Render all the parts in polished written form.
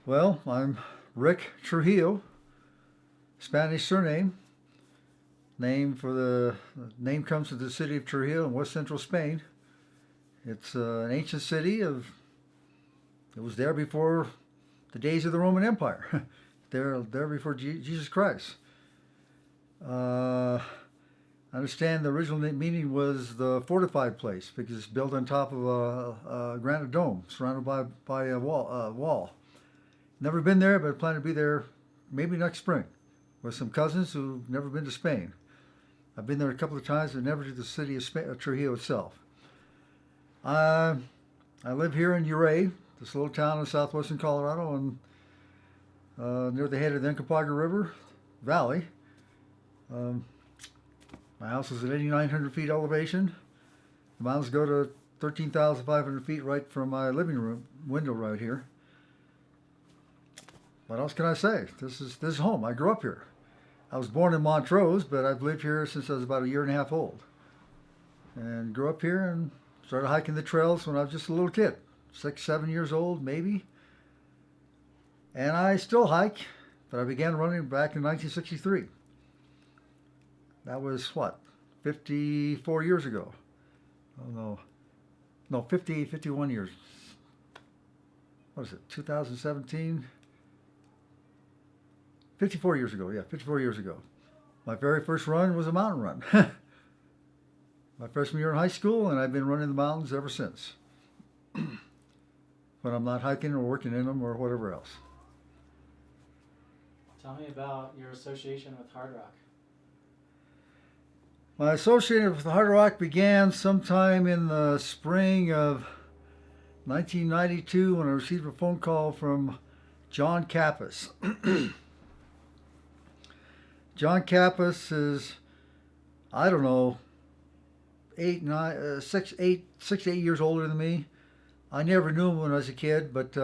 Well, I'm Rick Trujillo, Spanish surname. Name comes from the city of Trujillo in west central Spain. It's an ancient city of. It was there before the days of the Roman Empire. there before Jesus Christ. I understand the original meaning was the fortified place because it's built on top of a granite dome surrounded by a wall. Never been there, but plan to be there maybe next spring with some cousins who've never been to Spain. I've been there a couple of times, but never to the city of Trujillo itself. I live here in Uray, this little town in southwestern Colorado, and near the head of the Uncompahgre River Valley. My house is at 8,900 feet elevation. The mountains go to 13,500 feet right from my living room window right here. What else can I say? This is home. I grew up here. I was born in Montrose, but I've lived here since I was about a year and a half old. And grew up here and started hiking the trails when I was just a little kid, 6, 7 years old maybe. And I still hike, but I began running back in 1963. That was what, 54 years ago? Oh no, 51 years. What is it, 2017? 54 years ago, yeah, 54 years ago. My very first run was a mountain run. My freshman year in high school, and I've been running the mountains ever since. When I'm not hiking or working in them or whatever else. Tell me about your association with Hardrock. My association with Hardrock began sometime in the spring of 1992 when I received a phone call from John Kappas. John Kappas is, I don't know, 6 to 8 years older than me. I never knew him when I was a kid, but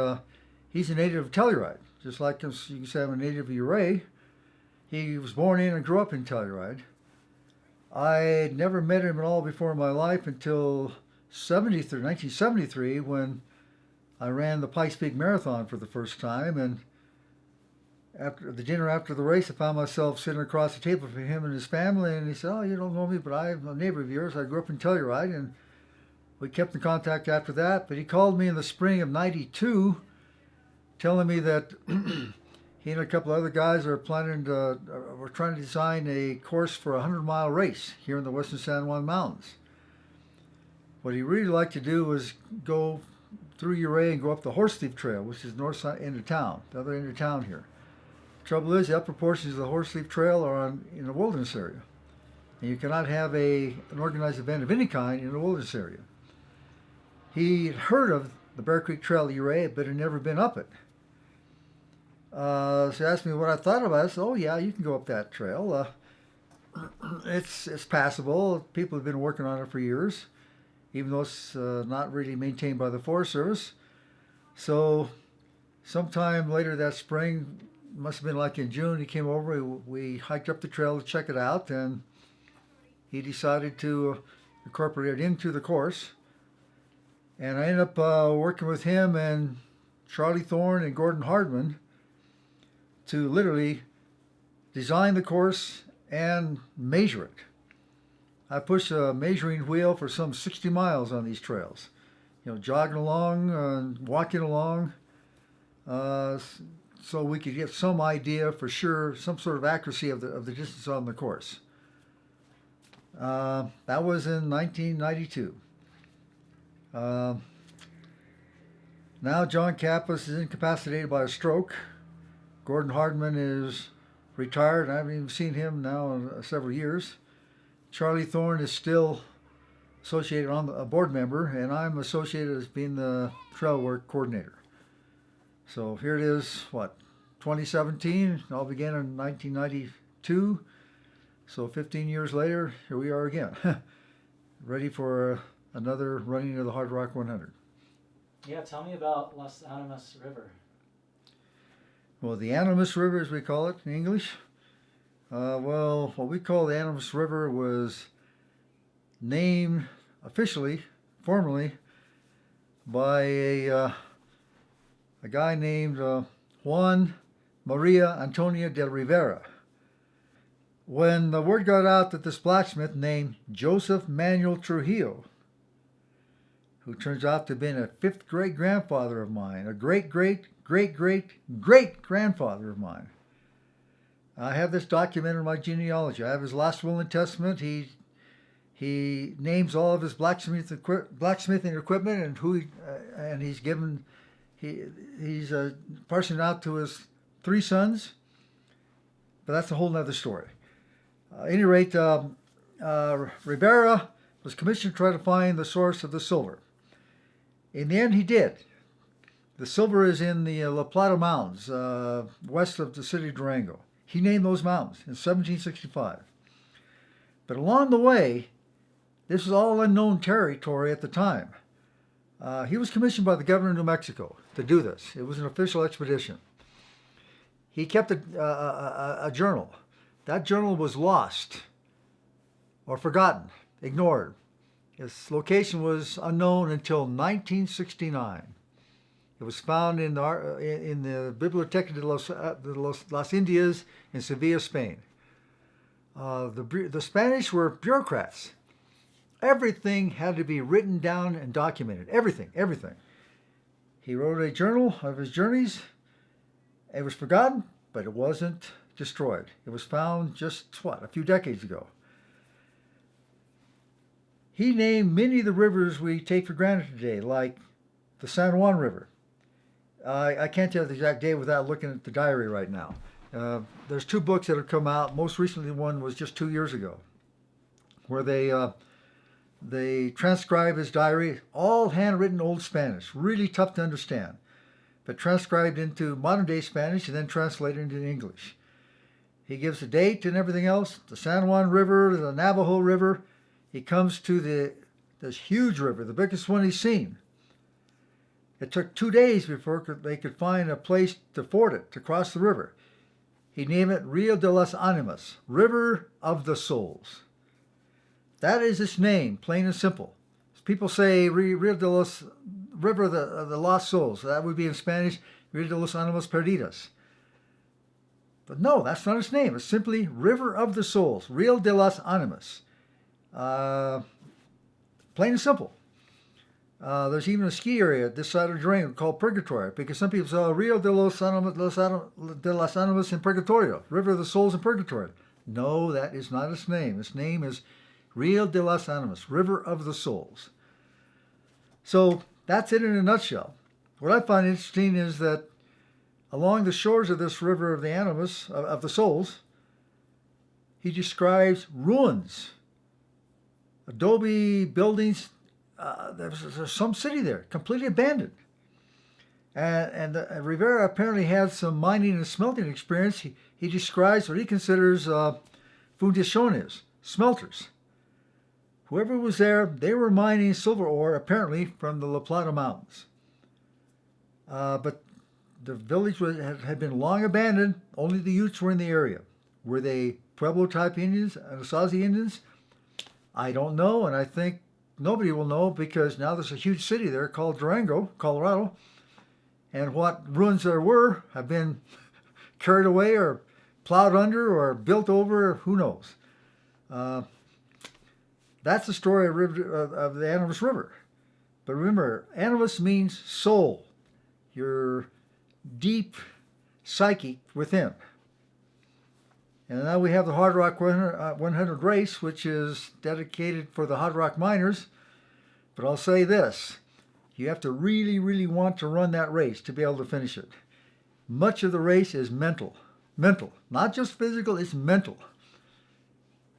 he's a native of Telluride. Just like you can say I'm a native of Uray. He was born in and grew up in Telluride. I never met him at all before in my life until 1973 when I ran the Pikes Peak Marathon for the first time. And after the dinner after the race, I found myself sitting across the table from him and his family. And he said, "Oh, you don't know me, but I'm a neighbor of yours. I grew up in Telluride." And we kept in contact after that. But he called me in the spring of '92 telling me that he and a couple of other guys were trying to design a course for a 100-mile race here in the western San Juan Mountains. What he really liked to do was go through Uray and go up the Horse Thief Trail, which is the north side end of town, the other end of town here. The trouble is, the upper portions of the Horse Thief Trail are in a wilderness area, and you cannot have an organized event of any kind in a wilderness area. He had heard of the Bear Creek Trail at Uray, but had never been up it. So he asked me what I thought about it. I said, "Oh yeah, you can go up that trail. It's passable. People have been working on it for years, even though it's not really maintained by the Forest Service." So sometime later that spring, must have been like in June, he came over. We hiked up the trail to check it out, and he decided to incorporate it into the course. And I ended up working with him and Charlie Thorne and Gordon Hardman to literally design the course and measure it. I pushed a measuring wheel for some 60 miles on these trails, jogging along, walking along, so we could get some idea for sure, some sort of accuracy of the distance on the course. That was in 1992. Now John Kappas is incapacitated by a stroke. Gordon Hardman is retired. I haven't even seen him now in several years. Charlie Thorne is still associated a board member, and I'm associated as being the trail work coordinator. So here it is, 2017. It all began in 1992. So 15 years later, here we are again, ready for another running of the Hardrock 100. Yeah, tell me about Los Animas River. Well, the Animas River, as we call it in English. What we call the Animas River was named formally, by a guy named Juan Maria Antonia de Rivera. When the word got out that this blacksmith named Joseph Manuel Trujillo, who turns out to have been a fifth great grandfather of mine, a great great great great great grandfather of mine. I have this documented in my genealogy. I have his last will and testament. He names all of his blacksmithing equipment and and he's given he's parsing out to his 3 sons. But that's a whole nother story. At any rate, Rivera was commissioned to try to find the source of the silver. In the end, he did. The silver is in the La Plata Mountains, west of the city of Durango. He named those mountains in 1765. But along the way, this was all unknown territory at the time. He was commissioned by the governor of New Mexico to do this. It was an official expedition. He kept a journal. That journal was lost or forgotten, ignored. Its location was unknown until 1969. It was found in the Biblioteca de Las Indias in Sevilla, Spain. The Spanish were bureaucrats. Everything had to be written down and documented. Everything. He wrote a journal of his journeys. It was forgotten, but it wasn't destroyed. It was found just, a few decades ago. He named many of the rivers we take for granted today, like the San Juan River. I can't tell the exact date without looking at the diary right now. There's 2 books that have come out. Most recently, one was just 2 years ago, where they transcribe his diary, all handwritten Old Spanish, really tough to understand, but transcribed into modern-day Spanish and then translated into English. He gives the date and everything else, the San Juan River, the Navajo River. He comes to this huge river, the biggest one he's seen. It took 2 days before they could find a place to ford it, to cross the river. He named it Rio de las Animas, River of the Souls. That is its name, plain and simple. People say Rio de los, River of the Lost Souls. That would be in Spanish, Rio de los Animas Perdidas. But no, that's not its name. It's simply River of the Souls, Rio de las Animas. Plain and simple. There's even a ski area at this side of Durango called Purgatorio, because some people say Rio de las Animas in Purgatorio, River of the Souls in Purgatorio. No, that is not its name. Its name is Rio de las Animas, River of the Souls. So that's it in a nutshell. What I find interesting is that along the shores of this River of the Animas, of the Souls, he describes ruins, adobe buildings. There's some city there, completely abandoned. And Rivera apparently had some mining and smelting experience. He describes what he considers fundiciones, smelters. Whoever was there, they were mining silver ore, apparently from the La Plata Mountains. But the village had been long abandoned. Only the Utes were in the area. Were they Pueblo-type Indians, Anasazi Indians? I don't know, and I think nobody will know, because now there's a huge city there called Durango, Colorado, and what ruins there were have been carried away or plowed under or built over, who knows. That's the story of the Animas River. But remember, Animas means soul, your deep psyche within. And now we have the Hardrock 100 race, which is dedicated for the Hardrock miners. But I'll say this, you have to really, really want to run that race to be able to finish it. Much of the race is mental. Mental. Not just physical, it's mental.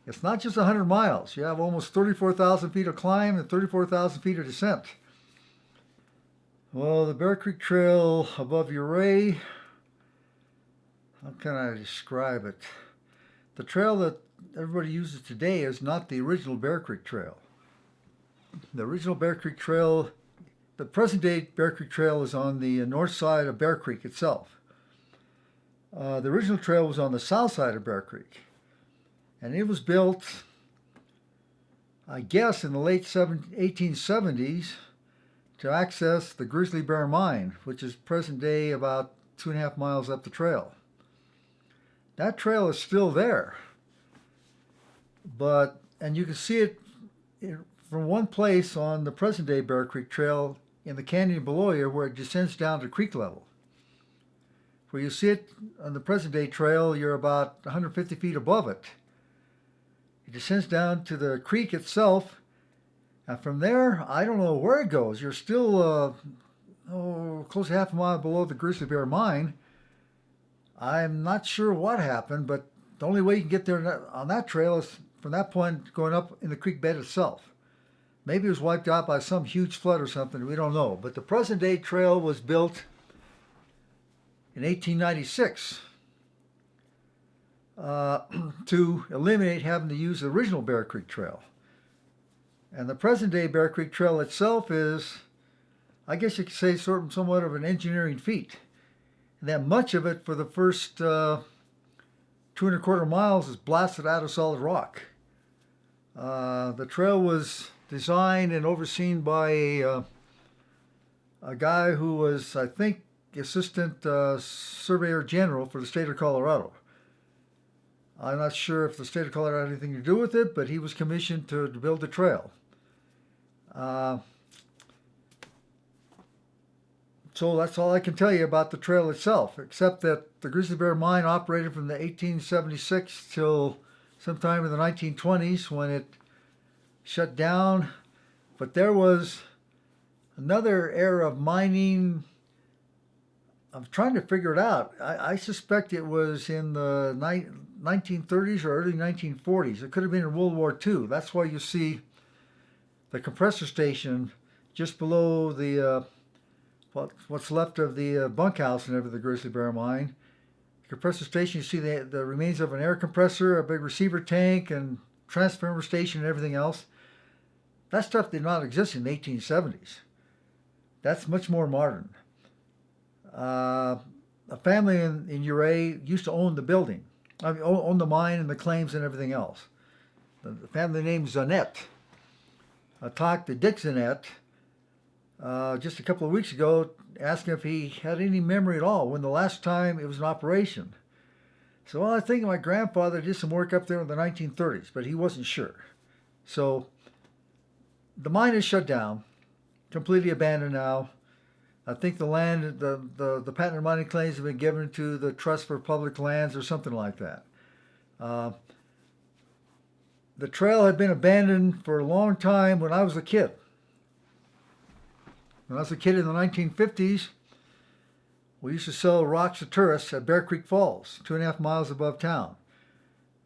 It's not just 100 miles. You have almost 34,000 feet of climb and 34,000 feet of descent. Well, the Bear Creek Trail above Uray, how can I describe it? The trail that everybody uses today is not the original Bear Creek Trail. The original Bear Creek Trail, the present day Bear Creek Trail, is on the north side of Bear Creek itself. The original trail was on the south side of Bear Creek. And it was built, I guess, in the late 1870s to access the Grizzly Bear Mine, which is present day about 2.5 miles up the trail. That trail is still there, and you can see it from one place on the present-day Bear Creek Trail in the canyon below you, where it descends down to creek level. Where you see it on the present-day trail, you're about 150 feet above it. It descends down to the creek itself, and from there, I don't know where it goes. You're still close to half a mile below the Grizzly Bear Mine. I'm not sure what happened, but the only way you can get there on that trail is from that point going up in the creek bed itself. Maybe it was wiped out by some huge flood or something, we don't know. But the present-day trail was built in 1896 to eliminate having to use the original Bear Creek Trail. And the present-day Bear Creek Trail itself is, I guess you could say, somewhat of an engineering feat. And that much of it for the first 2.25 miles is blasted out of solid rock. The trail was designed and overseen by a guy who was, I think, Assistant Surveyor General for the state of Colorado. I'm not sure if the state of Colorado had anything to do with it, but he was commissioned to build the trail. So that's all I can tell you about the trail itself, except that the Grizzly Bear Mine operated from the 1876 till sometime in the 1920s when it shut down. But there was another era of mining. I'm trying to figure it out. I suspect it was in the 1930s or early 1940s. It could have been in World War II. That's why you see the compressor station just below the what's left of the bunkhouse and everything, the Grizzly Bear Mine. The compressor station, you see the remains of an air compressor, a big receiver tank, and transformer station and everything else. That stuff did not exist in the 1870s. That's much more modern. A family in Ouray used to own the building. I mean, own the mine and the claims and everything else. The family name is Zanette. I talked to Dick Zanette just a couple of weeks ago, asking if he had any memory at all when the last time it was in operation. So, well, I think my grandfather did some work up there in the 1930s, but he wasn't sure. So, the mine is shut down, completely abandoned now. I think the land, the patent mining claims have been given to the Trust for Public Lands or something like that. The trail had been abandoned for a long time when I was a kid. When I was a kid in the 1950s, we used to sell rocks to tourists at Bear Creek Falls, 2.5 miles above town.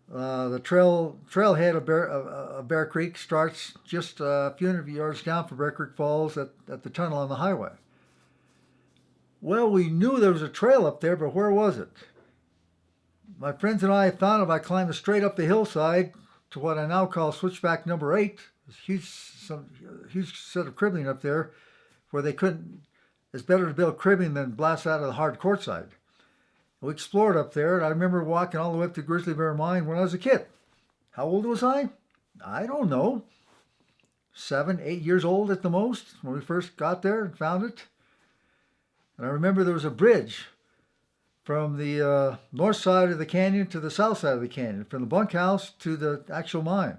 The trailhead of Bear Creek starts just a few hundred yards down from Bear Creek Falls at the tunnel on the highway. Well, we knew there was a trail up there, but where was it? My friends and I found it by climbing straight up the hillside to what I now call switchback number 8. There's a huge set of cribbing up there where they couldn't, it's better to build cribbing than blast out of the hard quartzite. We explored up there, and I remember walking all the way up to Grizzly Bear Mine when I was a kid. How old was I? I don't know. 7, 8 years old at the most when we first got there and found it. And I remember there was a bridge from the north side of the canyon to the south side of the canyon, from the bunkhouse to the actual mine.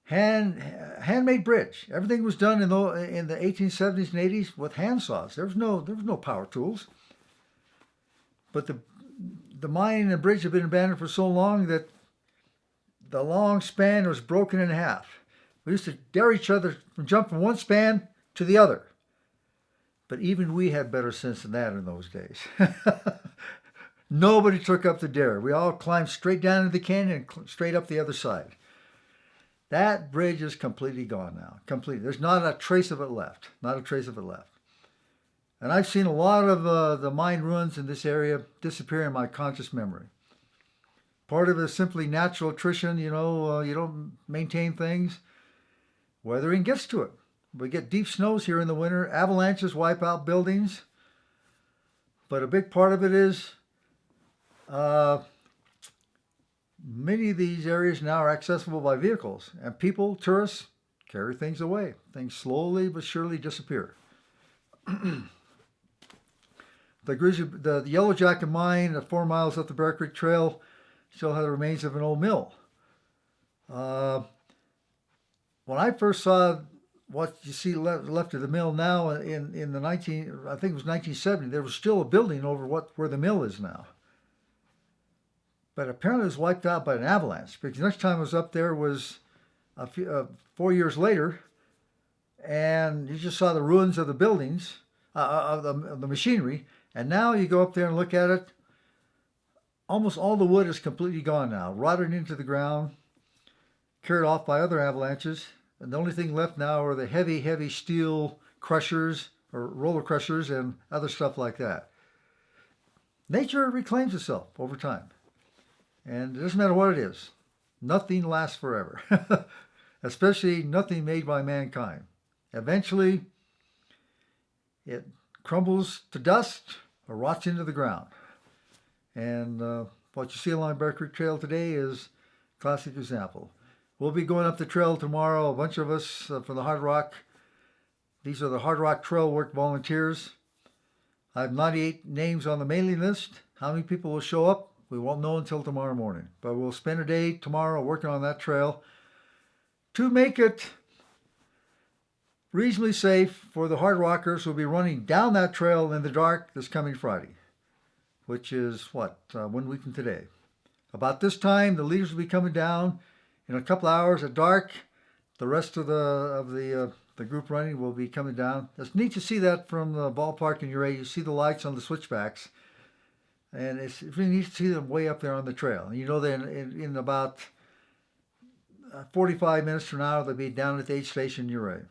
Handmade bridge. Everything was done in the 1870s and 80s with hand saws. There was no power tools. But the mine and bridge had been abandoned for so long that the long span was broken in half. We used to dare each other to jump from one span to the other. But even we had better sense than that in those days. Nobody took up the dare. We all climbed straight down into the canyon and straight up the other side. That bridge is completely gone now. Completely. There's not a trace of it left. Not a trace of it left. And I've seen a lot of the mine ruins in this area disappear in my conscious memory. Part of it is simply natural attrition. You don't maintain things. Weathering gets to it. We get deep snows here in the winter. Avalanches wipe out buildings. But a big part of it is many of these areas now are accessible by vehicles. And people, tourists, carry things away. Things slowly but surely disappear. the Yellow Jacket mine, 4 miles up the Bear Creek Trail, still had the remains of an old mill. Uh, when I first saw what you see left of the mill now in the I think it was 1970, there was still a building over where the mill is now. But apparently it was wiped out by an avalanche, because the next time I was up there was 4 years later, and you just saw the ruins of the buildings, of the machinery. And now you go up there and look at it, almost all the wood is completely gone now, rotted into the ground, carried off by other avalanches. And the only thing left now are the heavy, heavy steel crushers or roller crushers and other stuff like that. Nature reclaims itself over time. And it doesn't matter what it is. Nothing lasts forever. Especially nothing made by mankind. Eventually, it crumbles to dust or rots into the ground. And what you see along Bear Creek Trail today is a classic example. We'll be going up the trail tomorrow, a bunch of us from the Hardrock. These are the Hardrock Trail Work volunteers. I have 98 names on the mailing list. How many people will show up? We won't know until tomorrow morning. But we'll spend a day tomorrow working on that trail to make it reasonably safe for the hard rockers who will be running down that trail in the dark this coming Friday, which is 1 week from today. About this time, the leaders will be coming down in a couple hours at dark. The rest of the group running will be coming down. It's neat to see that from the ballpark in Uray. You see the lights on the switchbacks, and it's really neat to see them way up there on the trail. You know that in about 45 minutes from now, they'll be down at the aid station in Uray.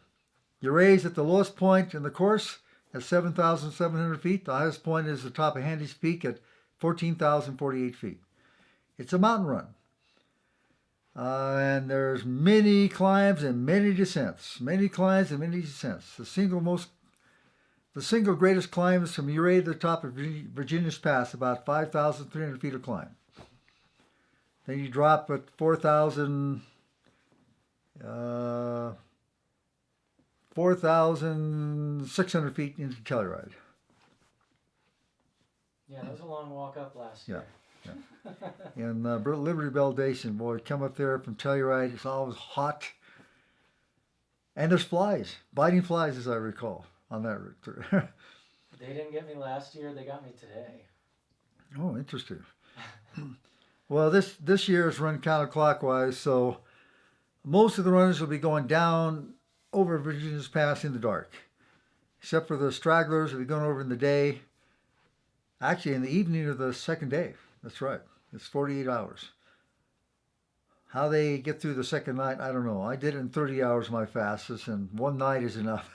Uray is at the lowest point in the course at 7,700 feet. The highest point is the top of Handy's Peak at 14,048 feet. It's a mountain run. And there's many climbs and many descents. Many climbs and many descents. The single greatest climb is from Uray to the top of Virginia's Pass, about 5,300 feet of climb. Then you drop at 4,600 feet into Telluride. Yeah, that was a long walk up last year. Yeah. And Liberty Bell Basin, boy, come up there from Telluride, it's always hot. And there's flies, biting flies as I recall, on that route. They didn't get me last year, they got me today. Oh, interesting. Well, this year is run counterclockwise, so most of the runners will be going down over Virginia's Pass in the dark. Except for the stragglers who will be going over in the day. Actually, in the evening of the second day. That's right. It's 48 hours. How they get through the second night, I don't know. I did it in 30 hours, my fastest, and one night is enough.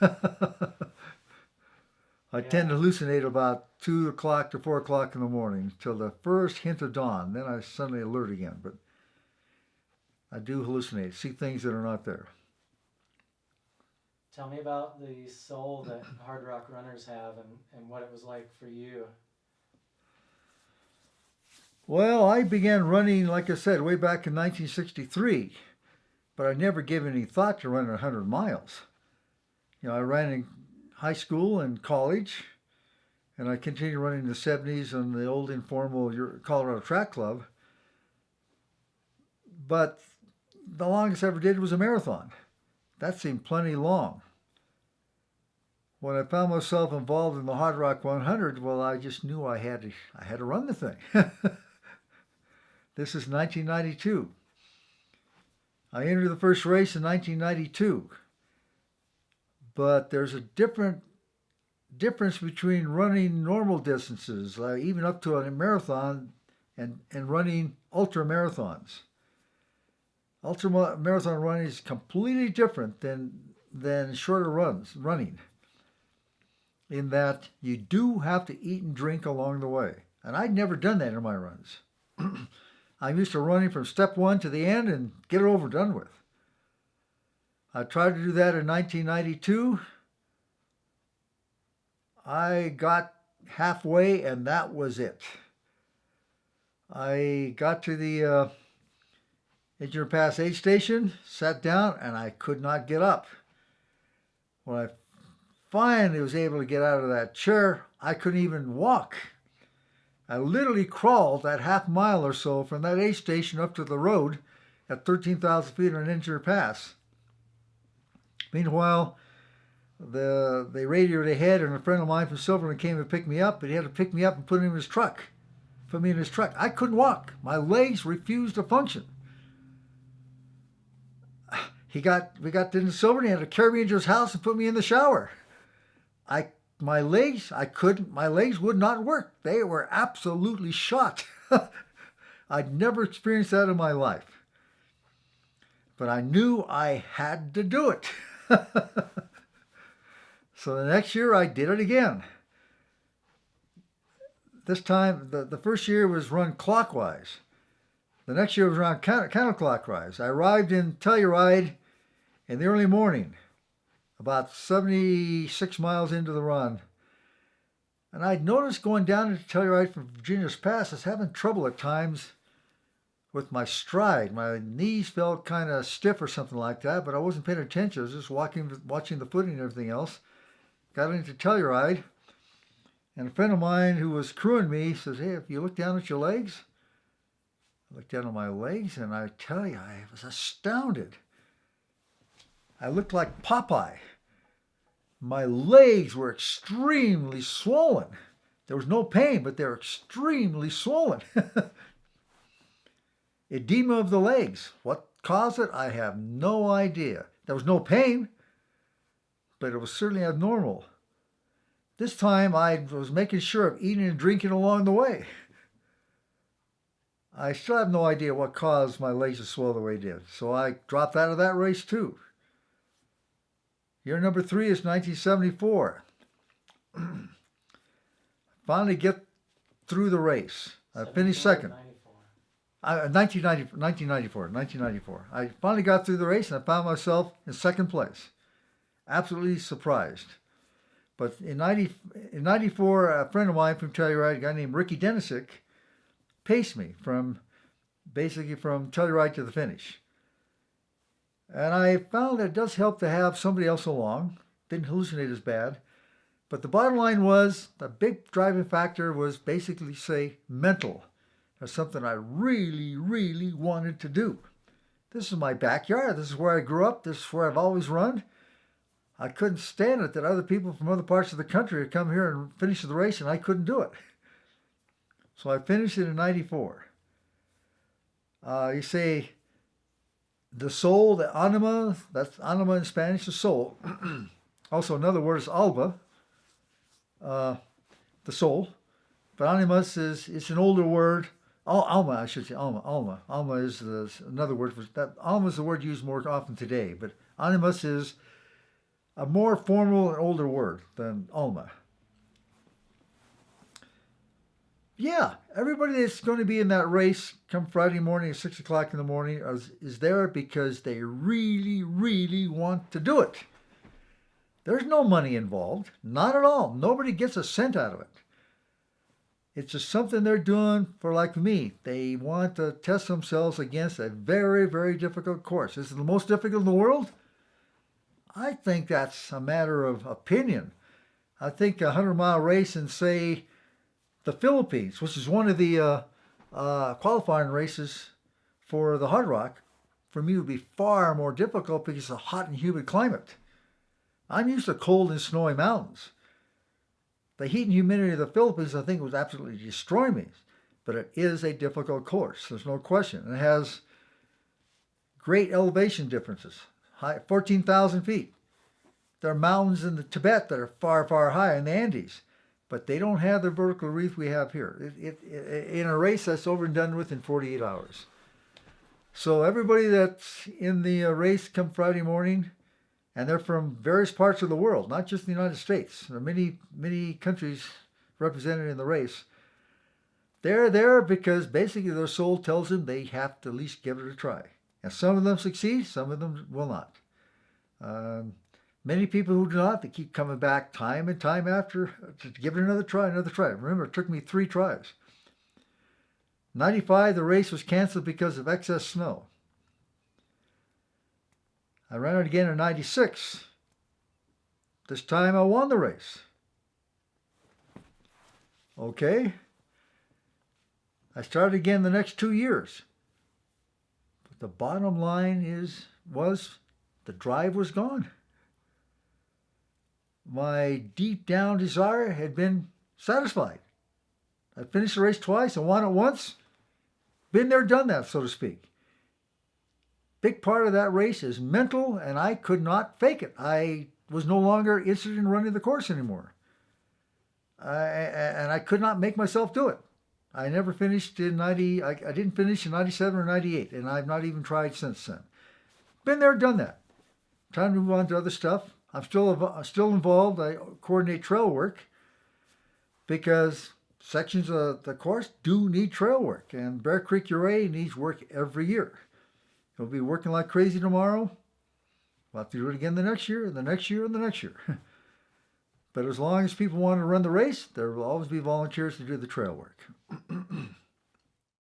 I tend to hallucinate about 2 o'clock to 4 o'clock in the morning till the first hint of dawn. Then I suddenly alert again. But I do hallucinate, see things that are not there. Tell me about the soul that hard rock runners have and what it was like for you. Well, I began running, like I said, way back in 1963, but I never gave any thought to running 100 miles. I ran in high school and college, and I continued running in the 70s on the old informal Colorado Track Club. But the longest I ever did was a marathon. That seemed plenty long. When I found myself involved in the Hardrock 100, well, I just knew I had to run the thing. This is 1992. I entered the first race in 1992. But there's a difference between running normal distances, even up to a marathon, and running ultra marathons. Ultra marathon running is completely different than shorter running. In that you do have to eat and drink along the way. And I'd never done that in my runs. I'm used to running from step one to the end and get it over and done with. I tried to do that in 1992. I got halfway and that was it. I got to the Engineer Pass aid station, sat down, and I could not get up. When I finally was able to get out of that chair, I couldn't even walk. I literally crawled that half mile or so from that aid station up to the road at 13,000 feet on an injured pass. Meanwhile, they radioed ahead, and a friend of mine from Silverland came to pick me up, but he had to pick me up and put me in his truck. I couldn't walk. My legs refused to function. We got into Silverland. He had to carry me into his house and put me in the shower. My legs would not work. They were absolutely shot. I'd never experienced that in my life. But I knew I had to do it. So the next year I did it again. This time, the first year was run clockwise. The next year was run counterclockwise. I arrived in Telluride in the early morning, about 76 miles into the run. And I'd noticed going down into Telluride from Virginia's Pass, I was having trouble at times with my stride. My knees felt kind of stiff or something like that, but I wasn't paying attention. I was just watching the footing and everything else. Got into Telluride, and a friend of mine who was crewing me says, "Hey, if you look down at your legs," I looked down at my legs, and I tell you, I was astounded. I looked like Popeye. My legs were extremely swollen. There was no pain, but they were extremely swollen. Edema of the legs. What caused it? I have no idea. There was no pain, but it was certainly abnormal. This time I was making sure of eating and drinking along the way. I still have no idea what caused my legs to swell the way it did, so I dropped out of that race too. Year number 3 is 1974. Finally get through the race. I finished second. 1994. I finally got through the race, and I found myself in second place. Absolutely surprised. But in 94, a friend of mine from Telluride, a guy named Ricky Denisick, paced me from Telluride to the finish. And I found that it does help to have somebody else along. Didn't hallucinate as bad. But the bottom line was, the big driving factor was basically, say, mental. That's something I really, really wanted to do. This is my backyard. This is where I grew up. This is where I've always run. I couldn't stand it that other people from other parts of the country would come here and finish the race, and I couldn't do it. So I finished it in 94. You say, the soul, the anima, that's anima in Spanish, the soul. Also, another word is alba, the soul. But animus it's an older word. Alma, I should say, alma. Alma is another word for that. Alma is the word used more often today, but animus is a more formal and older word than alma. Yeah, everybody that's going to be in that race come Friday morning at 6 o'clock in the morning is there because they really, really want to do it. There's no money involved, not at all. Nobody gets a cent out of it. It's just something they're doing for, like me. They want to test themselves against a very, very difficult course. Is it the most difficult in the world? I think that's a matter of opinion. I think a 100-mile race in, say, the Philippines, which is one of the qualifying races for the Hardrock, for me would be far more difficult because it's a hot and humid climate. I'm used to cold and snowy mountains. The heat and humidity of the Philippines, I think, would absolutely destroy me. But it is a difficult course. There's no question. And it has great elevation differences. 14,000 feet. There are mountains in the Tibet that are far, far higher in the Andes. But they don't have the vertical reef we have here. In a race, that's over and done with in 48 hours. So everybody that's in the race come Friday morning, and they're from various parts of the world, not just the United States. There are many, many countries represented in the race. They're there because basically their soul tells them they have to at least give it a try. And some of them succeed, some of them will not. Many people who do not, they keep coming back time and time after to give it another try. Remember, it took me 3 tries. 95, the race was canceled because of excess snow. I ran it again in 96. This time I won the race. Okay. I started again the next 2 years. But the bottom line was the drive was gone. My deep down desire had been satisfied. I finished the race twice and won it once. Been there, done that, so to speak. Big part of that race is mental, and I could not fake it. I was no longer interested in running the course anymore. And I could not make myself do it. I never finished in 90, I didn't finish in 97 or 98, and I've not even tried since then. Been there, done that. Time to move on to other stuff. I'm still involved. I coordinate trail work because sections of the course do need trail work, and Bear Creek Ouray needs work every year. We'll be working like crazy tomorrow. We'll have to do it again the next year, and the next year, and the next year. But as long as people want to run the race, there will always be volunteers to do the trail work.